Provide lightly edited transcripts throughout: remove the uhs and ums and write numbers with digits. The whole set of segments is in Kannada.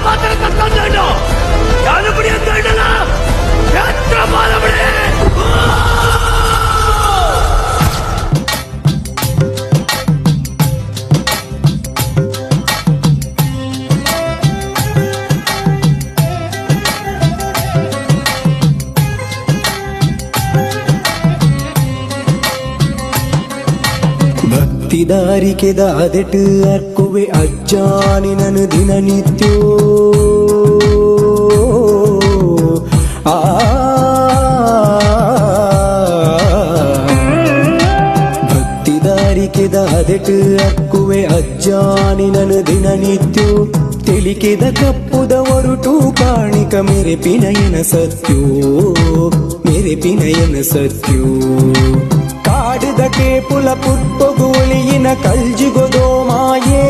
ಮಾತ್ರ ಕರ್ಕೊಂಡು ಯಾರು ಬಿಡಿ ಅಂತ ಹೇಳಲ್ಲ ಎತ್ರ ಬಾಲ ಬಿಡಿ. ಭಕ್ತಿದಾರಿಕೆ ದಾದೆಟ್ ಅರ್ಕುವೆ ಅಜ್ಜಾನಿ ನನು ದಿನನಿತ್ಯೋ ಆ ಭಕ್ತಿದಾರಿಕೆ ದಾದೆಟ್ ಅರ್ಕುವೆ ಅಜ್ಜಾನಿ ನನು ದಿನನಿತ್ಯೋ ತಿಳಿಕೆದ ಕಪ್ಪುದ ಹೊರಟು ಕಾಣಿಕ ಮೆರೆಪಿನಯನ ಸತ್ಯೋ ಮೆರೆಪಿನಯನ ಸತ್ಯೋ ಕಾಡಿದ ಕೇಪುಲ ಪುಟ್ಟೊಗುಳಿಯಿನ ಕಲ್ಜಿಗೊದೋ ಮಾಯೇ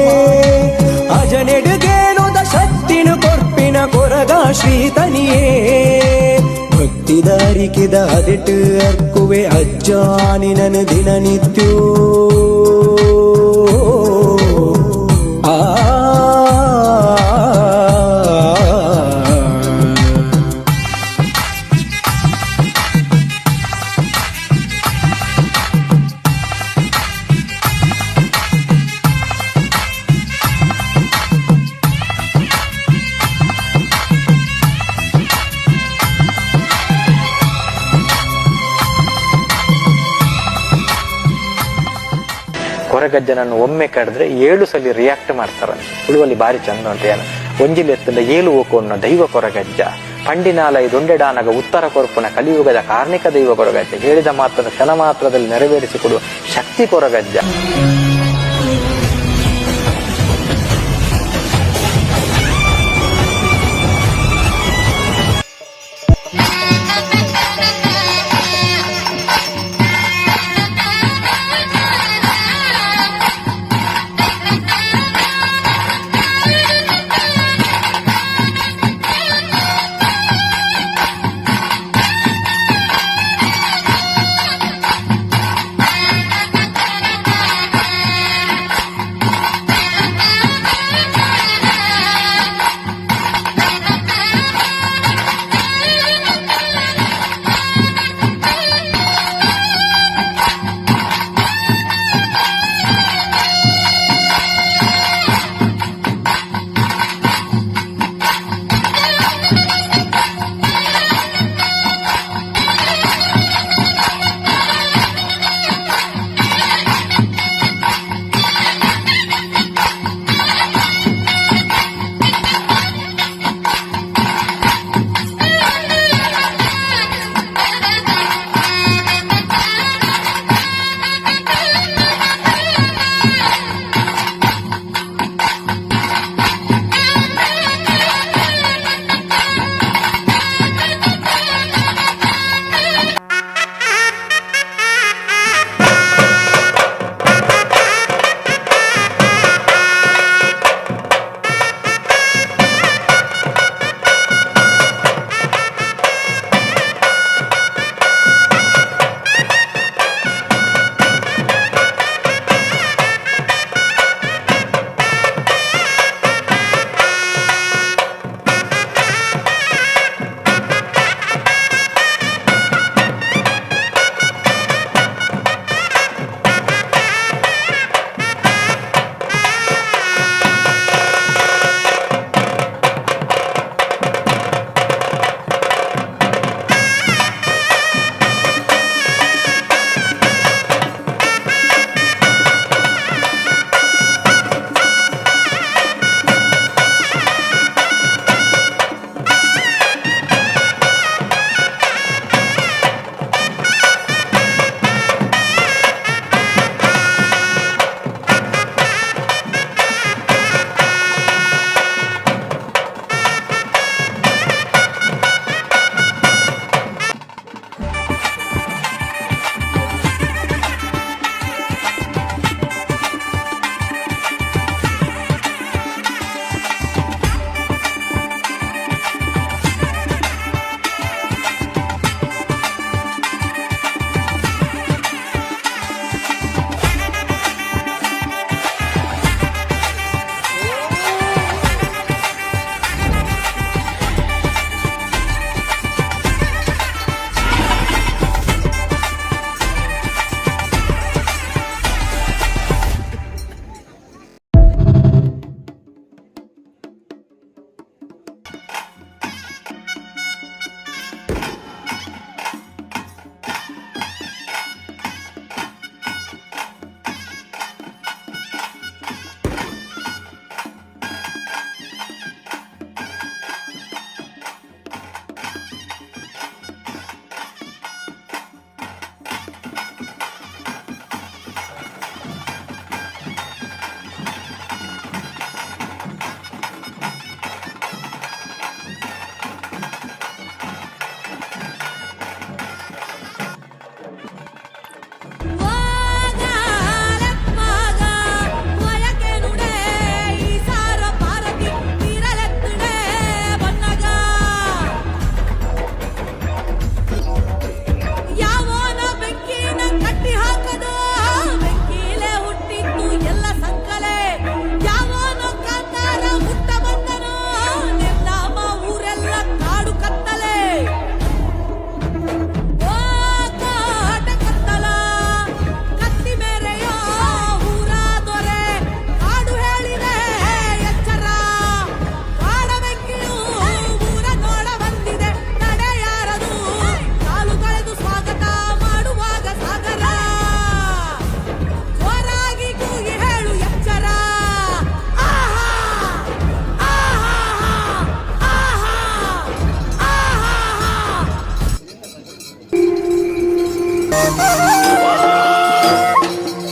ಅಜನೆಡುಗೇನುದ ಶಕ್ತಿನ ಕೊರ್ಪಿನ ಕೊರಗ ಶ್ರೀತನಿಯೇ ಭಕ್ತಿದಾರಿಕೆದ ಅದೆಟ್ ಅರ್ಕುವೆ ಅಜ್ಜಾನಿ ನನ ದಿನನಿತ್ಯೋ ಆ ಕೊರಗಜ್ಜನನ್ನು ಒಮ್ಮೆ ಕಡಿದ್ರೆ 7 ಸಲ ರಿಯಾಕ್ಟ್ ಮಾಡ್ತಾರಂತೆ. ತುಳುವಲ್ಲಿ ಬಾರಿ ಚಂದ ಉಂಟು. ಏನು ಒಂಜಿಲೆತ್ತದ 7 ಓಕೋನ್ನ ದೈವ ಕೊರಗಜ್ಜ ಪಂಡಿನಾಲಯ ದೊಂಡೆಡಾನಗ ಉತ್ತರ ಕೊರಪುನ ಕಲಿಯುಗದ ಕಾರ್ಣಿಕ ದೈವ ಕೊರಗಜ್ಜ ಹೇಳಿದ ಮಾತನ್ನು ಕ್ಷಣ ಮಾತ್ರದಲ್ಲಿ ನೆರವೇರಿಸಿಕೊಡುವ ಶಕ್ತಿ ಕೊರಗಜ್ಜ.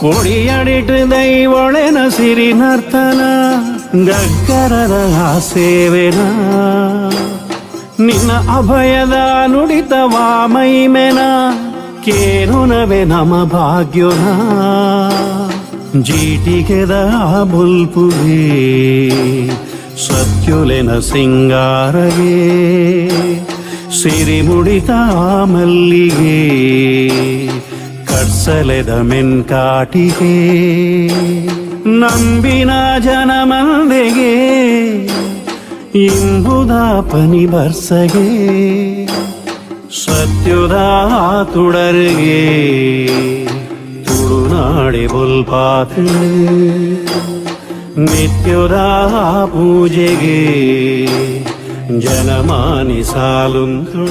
ಕೊಡಿಯಡಿಟ್ಟು ದೈವೊಳೆನ ಸಿರಿ ನರ್ತನ ಗಗ್ಗರದ ಸೇವೆನ ನಿನ್ನ ಅಭಯದ ನುಡಿತವ ಮೈಮೆನ ಕೇನುನವೆ ನಮ ಭಾಗ್ಯೋನ ಜೀಟಿಗೆದ ಬುಲ್ಪುಗೆ ಸತ್ಯುಲೆನ ಸಿಂಗಾರಗೆ ಸಿರಿ ಮುಡಿತ ಮಲ್ಲಿಗೆ ಕಡ್ಸಲೆದ ಮೆನ್ಕಾಟಿಗೆ ನಂಬಿನ ಜನಮಂದೆಗೆ ಇಂಬುದ ಪನಿ ಬರ್ಸಗೆ ಸತ್ಯುದ ತುಡರಿಗೆ ತುಳುನಾಡಿ ಬುಲ್ಪಾತು ನಿತ್ಯುದ ಪೂಜೆಗೆ ಜನಮಾನಿ ಸಾಲುಂತುಳು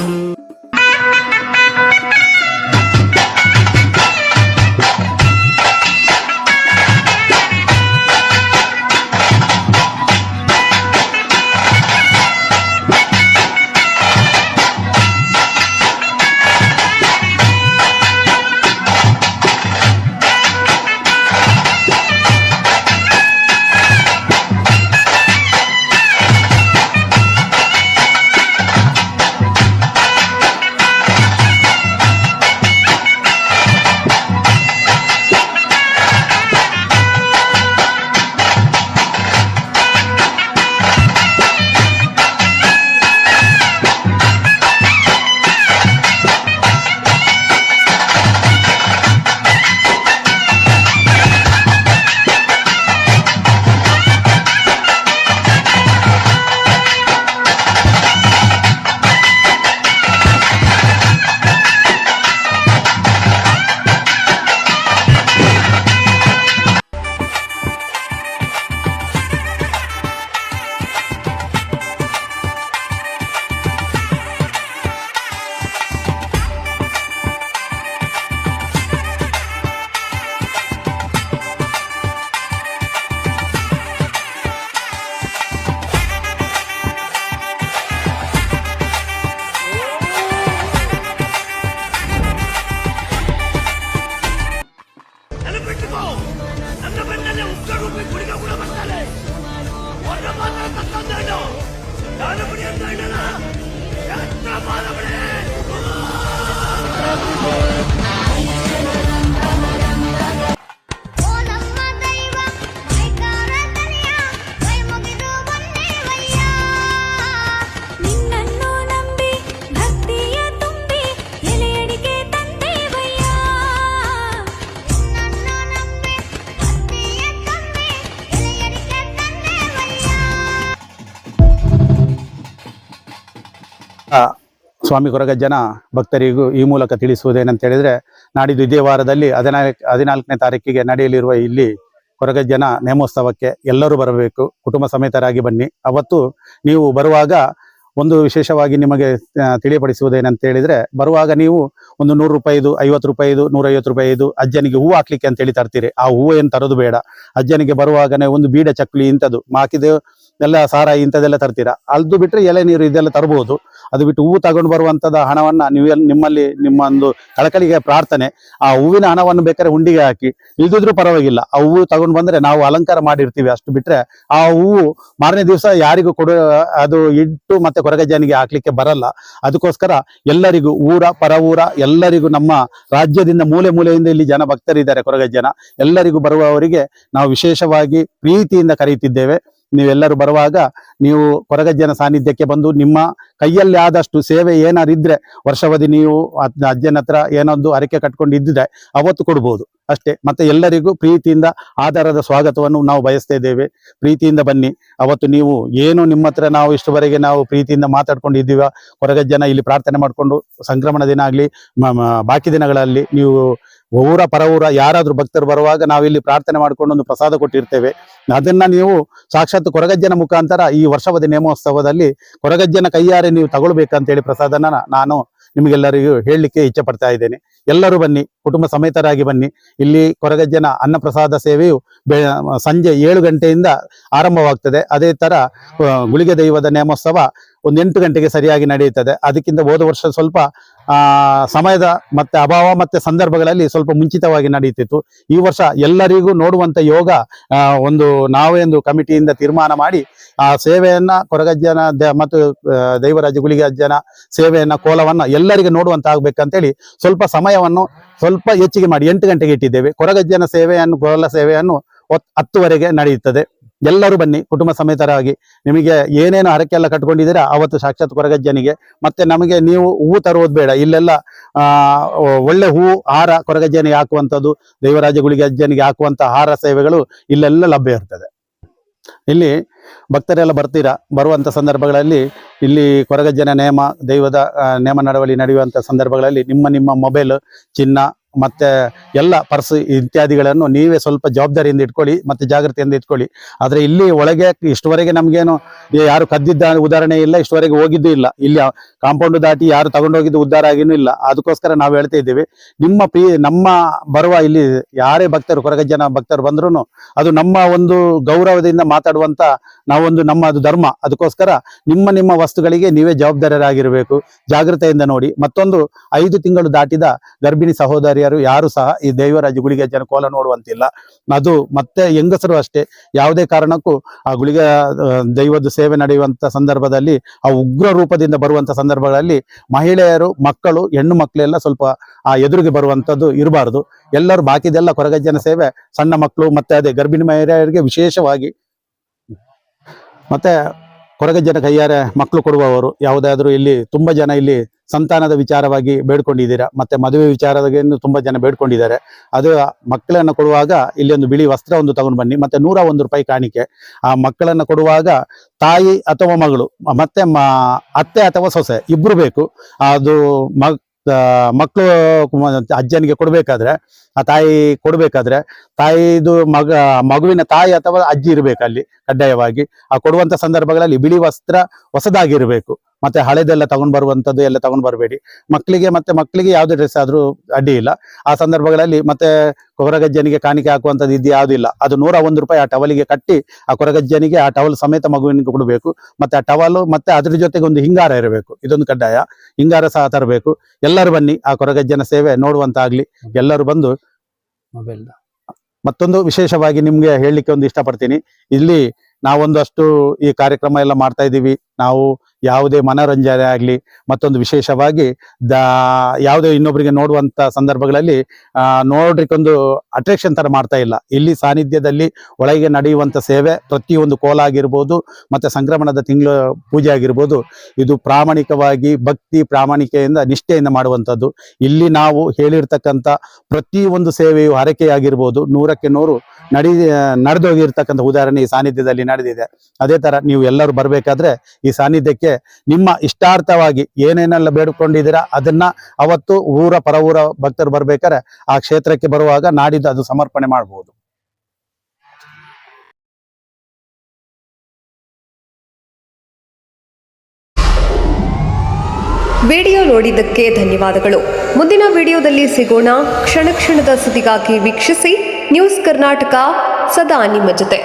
ನೆನಪಿಟ್ಟುಕೋ, ನನ್ನ ಬೆನ್ನಲ್ಲೇ ಉಗ್ರರೂಪಿ ಗುಳಿಗ ಕೂಡ ಬರ್ತಾನೆ. ಹೊರ ಮಾತ್ರ ತತ್ತೊಂದೇನು ನಾನು ಬಿಡಿ ಅಂತ ಹೇಳಲ್ಲ. ಎತ್ರ ಬಾಲ ಬಿಡಿ. ಸ್ವಾಮಿ ಕೊರಗಜ್ಜನ ಭಕ್ತರಿಗೂ ಈ ಮೂಲಕ ತಿಳಿಸುವುದೇನಂತ ಹೇಳಿದ್ರೆ, ನಾಡಿದ್ದು ಇದೇ ವಾರದಲ್ಲಿ 14ನೇ ತಾರೀಕಿಗೆ ನಡೆಯಲಿರುವ ಇಲ್ಲಿ ಕೊರಗಜ್ಜನ ನೇಮೋತ್ಸವಕ್ಕೆ ಎಲ್ಲರೂ ಬರಬೇಕು, ಕುಟುಂಬ ಸಮೇತರಾಗಿ ಬನ್ನಿ. ಅವತ್ತು ನೀವು ಬರುವಾಗ ಒಂದು ವಿಶೇಷವಾಗಿ ನಿಮಗೆ ತಿಳಿಯಪಡಿಸುವುದೇನಂತ ಹೇಳಿದ್ರೆ, ಬರುವಾಗ ನೀವು ಒಂದು 100 ರೂಪಾಯಿದು, 50 ರೂಪಾಯಿದು, 150 ರೂಪಾಯಿದು ಅಜ್ಜನಿಗೆ ಹೂವು ಹಾಕ್ಲಿಕ್ಕೆ ಅಂತೇಳಿ ತರ್ತೀರಿ. ಆ ಹೂವು ಏನು ತರೋದು ಬೇಡ. ಅಜ್ಜನಿಗೆ ಬರುವಾಗನೇ ಒಂದು ಬೀಡ ಚಕ್ಲಿ ಇಂಥದ್ದು ಮಾಕಿದು ಎಲ್ಲ ಸಾರಾಯಿ ಇಂಥದ್ದೆಲ್ಲ ತರ್ತೀರಾ. ಅದು ಬಿಟ್ಟರೆ ಎಲೆ ನೀರು ಇದೆಲ್ಲ ತರ್ಬೋದು. ಅದು ಬಿಟ್ಟು ಹೂವು ತಗೊಂಡು ಬರುವಂಥದ್ದು ಹಣವನ್ನು ನಿಮ್ಮಲ್ಲಿ ನಿಮ್ಮ ಒಂದು ಕಳಕಳಿಗೆ ಪ್ರಾರ್ಥನೆ, ಆ ಹೂವಿನ ಹಣವನ್ನು ಬೇಕಾದ್ರೆ ಹುಂಡಿಗೆ ಹಾಕಿ, ಇಲ್ದಿದ್ರೂ ಪರವಾಗಿಲ್ಲ. ಆ ಹೂವು ತಗೊಂಡು ಬಂದರೆ ನಾವು ಅಲಂಕಾರ ಮಾಡಿರ್ತೀವಿ. ಅಷ್ಟು ಬಿಟ್ಟರೆ ಆ ಹೂವು ಮಾರನೇ ದಿವಸ ಯಾರಿಗೂ ಅದು ಇಟ್ಟು ಮತ್ತೆ ಕೊರಗಜ್ಜನಿಗೆ ಹಾಕ್ಲಿಕ್ಕೆ ಬರಲ್ಲ. ಅದಕ್ಕೋಸ್ಕರ ಎಲ್ಲರಿಗೂ ಪರ ಊರ ಎಲ್ಲರಿಗೂ, ನಮ್ಮ ರಾಜ್ಯದಿಂದ ಮೂಲೆ ಮೂಲೆಯಿಂದ ಇಲ್ಲಿ ಜನ ಭಕ್ತರಿದ್ದಾರೆ ಕೊರಗಜ್ಜನ, ಎಲ್ಲರಿಗೂ ಬರುವವರಿಗೆ ನಾವು ವಿಶೇಷವಾಗಿ ಪ್ರೀತಿಯಿಂದ ಕರೆಯುತ್ತಿದ್ದೇವೆ. ನೀವೆಲ್ಲರೂ ಬರುವಾಗ ನೀವು ಕೊರಗಜ್ಜನ ಸಾನ್ನಿಧ್ಯಕ್ಕೆ ಬಂದು ನಿಮ್ಮ ಕೈಯಲ್ಲಿ ಆದಷ್ಟು ಸೇವೆ ಏನಾರಿದ್ರೆ ವರ್ಷಾವಧಿ ನೀವು ಅಜ್ಜನ ಹತ್ರ ಏನೊಂದು ಹರಕೆ ಕಟ್ಕೊಂಡು ಇದ್ದಿದ್ರೆ ಅವತ್ತು ಕೊಡ್ಬೋದು ಅಷ್ಟೇ. ಮತ್ತೆ ಎಲ್ಲರಿಗೂ ಪ್ರೀತಿಯಿಂದ ಆಧಾರದ ಸ್ವಾಗತವನ್ನು ನಾವು ಬಯಸ್ತಾ ಇದ್ದೇವೆ. ಪ್ರೀತಿಯಿಂದ ಬನ್ನಿ. ಅವತ್ತು ನೀವು ಏನು ನಿಮ್ಮ ಹತ್ರ ನಾವು ಇಷ್ಟುವರೆಗೆ ನಾವು ಪ್ರೀತಿಯಿಂದ ಮಾತಾಡ್ಕೊಂಡು ಇದ್ದೀವ, ಕೊರಗಜ್ಜನ ಇಲ್ಲಿ ಪ್ರಾರ್ಥನೆ ಮಾಡಿಕೊಂಡು ಸಂಕ್ರಮಣ ದಿನ ಆಗಲಿ ಬಾಕಿ ದಿನಗಳಲ್ಲಿ ನೀವು ಪರ ಊರ ಯಾರಾದ್ರೂ ಭಕ್ತರು ಬರುವಾಗ ನಾವಿಲ್ಲಿ ಪ್ರಾರ್ಥನೆ ಮಾಡ್ಕೊಂಡು ಒಂದು ಪ್ರಸಾದ ಕೊಟ್ಟಿರ್ತೇವೆ. ಅದನ್ನ ನೀವು ಸಾಕ್ಷಾತ್ ಕೊರಗಜ್ಜನ ಮುಖಾಂತರ ಈ ವರ್ಷಾವಧಿ ನೇಮೋತ್ಸವದಲ್ಲಿ ಕೊರಗಜ್ಜನ ಕೈಯಾರೆ ನೀವು ತಗೊಳ್ಬೇಕಂತೇಳಿ ಪ್ರಸಾದನ ನಾನು ನಿಮಗೆಲ್ಲರಿಗೂ ಹೇಳಲಿಕ್ಕೆ ಇಚ್ಛೆ ಪಡ್ತಾ ಇದ್ದೇನೆ. ಎಲ್ಲರೂ ಬನ್ನಿ, ಕುಟುಂಬ ಸಮೇತರಾಗಿ ಬನ್ನಿ. ಇಲ್ಲಿ ಕೊರಗಜ್ಜನ ಅನ್ನಪ್ರಸಾದ ಸೇವೆಯು ಸಂಜೆ 7 ಗಂಟೆಯಿಂದ ಆರಂಭವಾಗ್ತದೆ. ಅದೇ ತರ ಗುಳಿಗೆ ದೈವದ ನೇಮೋತ್ಸವ ಒಂದು 8 ಗಂಟೆಗೆ ಸರಿಯಾಗಿ ನಡೆಯುತ್ತದೆ. ಅದಕ್ಕಿಂತ ಹೋದ ವರ್ಷ ಸ್ವಲ್ಪ ಸಮಯದ ಮತ್ತೆ ಅಭಾವ ಮತ್ತೆ ಸಂದರ್ಭಗಳಲ್ಲಿ ಸ್ವಲ್ಪ ಮುಂಚಿತವಾಗಿ ನಡೀತಿತ್ತು. ಈ ವರ್ಷ ಎಲ್ಲರಿಗೂ ನೋಡುವಂತ ಯೋಗ ಒಂದು ನಾವೇ ಒಂದು ಕಮಿಟಿಯಿಂದ ತೀರ್ಮಾನ ಮಾಡಿ ಆ ಸೇವೆಯನ್ನ ಕೊರಗಜ್ಜನ ಮತ್ತು ದೈವರಾಜ ಗುಳಿಗಜ್ಜನ ಸೇವೆಯನ್ನ ಕೋಲವನ್ನ ಎಲ್ಲರಿಗೂ ನೋಡುವಂತ ಆಗ್ಬೇಕಂತೇಳಿ ಸ್ವಲ್ಪ ಸಮಯವನ್ನು ಸ್ವಲ್ಪ ಹೆಚ್ಚಿಗೆ ಮಾಡಿ 8 ಗಂಟೆಗೆ ಇಟ್ಟಿದ್ದೇವೆ. ಕೊರಗಜ್ಜನ ಸೇವೆಯನ್ನು ಕೋಲ ಸೇವೆಯನ್ನು 10ವರೆಗೆ ನಡೆಯುತ್ತದೆ. ಎಲ್ಲರೂ ಬನ್ನಿ ಕುಟುಂಬ ಸಮೇತರಾಗಿ. ನಿಮಗೆ ಏನೇನು ಹರಕೆ ಎಲ್ಲ ಕಟ್ಕೊಂಡಿದ್ದೀರಾ ಅವತ್ತು ಸಾಕ್ಷಾತ್ ಕೊರಗಜ್ಜನಿಗೆ. ಮತ್ತೆ ನಮಗೆ ನೀವು ಹೂವು ತರುವುದು ಬೇಡ, ಇಲ್ಲೆಲ್ಲ ಒಳ್ಳೆ ಹೂವು ಹಾರ ಕೊರಗಜ್ಜನಿಗೆ ಹಾಕುವಂಥದ್ದು, ದೈವರಾಜ ಗುಳಿಗಜ್ಜನಿಗೆ ಹಾಕುವಂತ ಹಾರ ಸೇವೆಗಳು ಇಲ್ಲೆಲ್ಲ ಲಭ್ಯ ಇರ್ತದೆ. ಇಲ್ಲಿ ಭಕ್ತರೆಲ್ಲ ಬರ್ತೀರಾ, ಬರುವಂತ ಸಂದರ್ಭಗಳಲ್ಲಿ ಇಲ್ಲಿ ಕೊರಗಜ್ಜನ ನೇಮ ದೈವದ ನೇಮ ನಡವಳಿ ನಡೆಯುವಂತ ಸಂದರ್ಭಗಳಲ್ಲಿ ನಿಮ್ಮ ಮೊಬೈಲ್, ಚಿನ್ನ ಮತ್ತೆ ಎಲ್ಲ ಪರ್ಸ್ ಇತ್ಯಾದಿಗಳನ್ನು ನೀವೇ ಸ್ವಲ್ಪ ಜವಾಬ್ದಾರಿಯಿಂದ ಇಟ್ಕೊಳ್ಳಿ ಮತ್ತೆ ಜಾಗ್ರತೆಯಿಂದ ಇಟ್ಕೊಳ್ಳಿ. ಆದ್ರೆ ಇಲ್ಲಿ ಒಳಗೆ ಇಷ್ಟುವರೆಗೆ ನಮ್ಗೇನು ಯಾರು ಕದ್ದಿದ್ದ ಉದಾಹರಣೆ ಇಲ್ಲ, ಇಷ್ಟುವರೆಗೆ ಹೋಗಿದ್ದು ಇಲ್ಲ. ಇಲ್ಲಿ ಕಾಂಪೌಂಡ್ ದಾಟಿ ಯಾರು ತಗೊಂಡೋಗಿದ್ದು ಉದ್ಧಾರ ಆಗಿನೂ ಇಲ್ಲ. ಅದಕ್ಕೋಸ್ಕರ ನಾವು ಹೇಳ್ತಾ ಇದ್ದೀವಿ, ನಮ್ಮ ಬರುವ ಇಲ್ಲಿ ಯಾರೇ ಭಕ್ತರು ಕೊರಗಜ್ಜನ ಭಕ್ತರು ಬಂದ್ರು ಅದು ನಮ್ಮ ಒಂದು ಗೌರವದಿಂದ ಮಾತಾಡುವಂತ ನಾವೊಂದು ನಮ್ಮ ಅದು ಧರ್ಮ. ಅದಕ್ಕೋಸ್ಕರ ನಿಮ್ಮ ವಸ್ತುಗಳಿಗೆ ನೀವೇ ಜವಾಬ್ದಾರರಾಗಿರ್ಬೇಕು, ಜಾಗ್ರತೆಯಿಂದ ನೋಡಿ. ಮತ್ತೊಂದು 5 ತಿಂಗಳು ದಾಟಿದ ಗರ್ಭಿಣಿ ಸಹೋದರಿಯರು ಯಾರು ಸಹ ಈ ದೈವರಾಜ ಗುಳಿಗಜ್ಜನ ಕೋಲ ನೋಡುವಂತಿಲ್ಲ. ಅದು ಮತ್ತೆ ಹೆಂಗಸರು ಅಷ್ಟೇ, ಯಾವುದೇ ಕಾರಣಕ್ಕೂ ಆ ದೈವದ ಸೇವೆ ನಡೆಯುವಂತ ಸಂದರ್ಭದಲ್ಲಿ ಆ ಉಗ್ರ ರೂಪದಿಂದ ಬರುವಂತ ಸಂದರ್ಭಗಳಲ್ಲಿ ಮಹಿಳೆಯರು, ಮಕ್ಕಳು, ಹೆಣ್ಣು ಮಕ್ಕಳೆಲ್ಲ ಸ್ವಲ್ಪ ಆ ಎದುರಿಗೆ ಬರುವಂತದ್ದು ಇರಬಾರದು. ಎಲ್ಲರೂ ಬಾಕಿದೆಲ್ಲ ಕೊರಗಜ್ಜನ ಸೇವೆ ಸಣ್ಣ ಮಕ್ಕಳು ಮತ್ತೆ ಅದೇ ಗರ್ಭಿಣಿ ಮಹಿಳೆಯರಿಗೆ ವಿಶೇಷವಾಗಿ. ಮತ್ತೆ ಕೊರಗಜ್ಜನ ಕೈಯಾರೆ ಮಕ್ಕಳು ಕೊಡುವವರು ಯಾವುದಾದ್ರೂ ಇಲ್ಲಿ ತುಂಬಾ ಜನ ಇಲ್ಲಿ ಸಂತಾನದ ವಿಚಾರವಾಗಿ ಬೇಡ್ಕೊಂಡಿದ್ದೀರಾ, ಮತ್ತೆ ಮದುವೆ ವಿಚಾರವಾಗಿ ತುಂಬಾ ಜನ ಬೇಡ್ಕೊಂಡಿದ್ದಾರೆ. ಅದು ಮಕ್ಕಳನ್ನು ಕೊಡುವಾಗ ಇಲ್ಲಿ ಒಂದು ಬಿಳಿ ವಸ್ತ್ರ ಒಂದು ತಗೊಂಡು ಬನ್ನಿ, ಮತ್ತೆ 101 ರೂಪಾಯಿ ಕಾಣಿಕೆ. ಆ ಮಕ್ಕಳನ್ನು ಕೊಡುವಾಗ ತಾಯಿ ಅಥವಾ ಮಗಳು ಮತ್ತೆ ಅತ್ತೆ ಅಥವಾ ಸೊಸೆ ಇಬ್ರು ಬೇಕು. ಅದು ಮಕ್ಕಳು ಅಜ್ಜನಿಗೆ ಕೊಡ್ಬೇಕಾದ್ರೆ, ಆ ತಾಯಿ ಕೊಡ್ಬೇಕಾದ್ರೆ ತಾಯಿದು ಮಗುವಿನ ತಾಯಿ ಅಥವಾ ಅಜ್ಜಿ ಇರ್ಬೇಕು ಅಲ್ಲಿ ಕಡ್ಡಾಯವಾಗಿ. ಆ ಕೊಡುವಂತ ಸಂದರ್ಭಗಳಲ್ಲಿ ಬಿಳಿ ವಸ್ತ್ರ ಹೊಸದಾಗಿರ್ಬೇಕು, ಮತ್ತೆ ಹಳೆದೆಲ್ಲ ತಗೊಂಡ್ ಬರುವಂತದ್ದು ಎಲ್ಲ ತಗೊಂಡ್ ಬರಬೇಡಿ. ಮಕ್ಕಳಿಗೆ ಯಾವ್ದು ಡ್ರೆಸ್ ಆದ್ರೂ ಅಡ್ಡಿ ಇಲ್ಲ. ಆ ಸಂದರ್ಭಗಳಲ್ಲಿ ಮತ್ತೆ ಕೊರಗಜ್ಜನಿಗೆ ಕಾಣಿಕೆ ಹಾಕುವಂಥದ್ದು ಇದು ಯಾವುದಿಲ್ಲ. ಅದು 101 ರೂಪಾಯಿ ಆ ಟವಲಿಗೆ ಕಟ್ಟಿ ಆ ಕೊರಗಜ್ಜನಿಗೆ ಆ ಟವಲ್ ಸಮೇತ ಮಗುವಿನಿಗೆ ಕೊಡಬೇಕು. ಮತ್ತೆ ಆ ಟವಲು ಮತ್ತೆ ಅದ್ರ ಜೊತೆಗೆ ಒಂದು ಹಿಂಗಾರ ಇರಬೇಕು, ಇದೊಂದು ಕಡ್ಡಾಯ. ಹಿಂಗಾರ ಸಹ ತರಬೇಕು. ಎಲ್ಲರೂ ಬನ್ನಿ ಆ ಕೊರಗಜ್ಜನ ಸೇವೆ ನೋಡುವಂತಾಗ್ಲಿ. ಎಲ್ಲರೂ ಬಂದು ಮೊಬೈಲ್. ಮತ್ತೊಂದು ವಿಶೇಷವಾಗಿ ನಿಮ್ಗೆ ಹೇಳಲಿಕ್ಕೆ ಒಂದು ಇಷ್ಟಪಡ್ತೀನಿ, ಇಲ್ಲಿ ನಾವೊಂದಷ್ಟು ಈ ಕಾರ್ಯಕ್ರಮ ಎಲ್ಲ ಮಾಡ್ತಾ ಇದ್ದೀವಿ. ನಾವು ಯಾವುದೇ ಮನೋರಂಜನೆ ಆಗ್ಲಿ ಮತ್ತೊಂದು ವಿಶೇಷವಾಗಿ ಯಾವುದೇ ಇನ್ನೊಬ್ಬರಿಗೆ ನೋಡುವಂತ ಸಂದರ್ಭಗಳಲ್ಲಿ ನೋಡ್ರಿಕೊಂದು ಅಟ್ರಾಕ್ಷನ್ ತರ ಮಾಡ್ತಾ ಇಲ್ಲ. ಇಲ್ಲಿ ಸಾನ್ನಿಧ್ಯದಲ್ಲಿ ಒಳಗೆ ನಡೆಯುವಂತ ಸೇವೆ ಪ್ರತಿಯೊಂದು ಕೋಲ ಆಗಿರ್ಬೋದು, ಮತ್ತೆ ಸಂಕ್ರಮಣದ ತಿಂಗಳು ಪೂಜೆ ಆಗಿರ್ಬೋದು, ಇದು ಪ್ರಾಮಾಣಿಕವಾಗಿ ಭಕ್ತಿ ಪ್ರಾಮಾಣಿಕೆಯಿಂದ ನಿಷ್ಠೆಯಿಂದ ಮಾಡುವಂಥದ್ದು. ಇಲ್ಲಿ ನಾವು ಹೇಳಿರ್ತಕ್ಕಂಥ ಪ್ರತಿಯೊಂದು ಸೇವೆಯು ಹರಕೆಯಾಗಿರ್ಬೋದು 100ಕ್ಕೆ 100 ನಡೆದೋಗಿರ್ತಕ್ಕಂಥ ಉದಾಹರಣೆ ಈ ಸಾನ್ನಿಧ್ಯದಲ್ಲಿ ನಡೆದಿದೆ. ಅದೇ ತರ ನೀವು ಎಲ್ಲರೂ ಬರ್ಬೇಕಾದ್ರೆ ಈ ಸಾನ್ನಿಧ್ಯಕ್ಕೆ ನಿಮ್ಮ ಇಷ್ಟಾರ್ಥವಾಗಿ ಏನೇನೆಲ್ಲ ಬೇಡಿಕೊಂಡಿದ್ದೀರಾ ಅದನ್ನ ಅವತ್ತು ಪರ ಊರ ಭಕ್ತರು ಬರ್ಬೇಕಾದ್ರೆ ಆ ಕ್ಷೇತ್ರಕ್ಕೆ ಬರುವಾಗ ನಾಡಿದ್ದು ಅದು ಸಮರ್ಪಣೆ ಮಾಡಬಹುದು. ವಿಡಿಯೋ ನೋಡಿದ್ದಕ್ಕೆ ಧನ್ಯವಾದಗಳು. ಮುಂದಿನ ವಿಡಿಯೋದಲ್ಲಿ ಸಿಗೋಣ. ಕ್ಷಣ ಕ್ಷಣದ ಸುದ್ದಿಗಾಗಿ ವೀಕ್ಷಿಸಿ ನ್ಯೂಸ್ ಕರ್ನಾಟಕ, ಸದಾ ನಿಮ್ಮ ಜೊತೆ.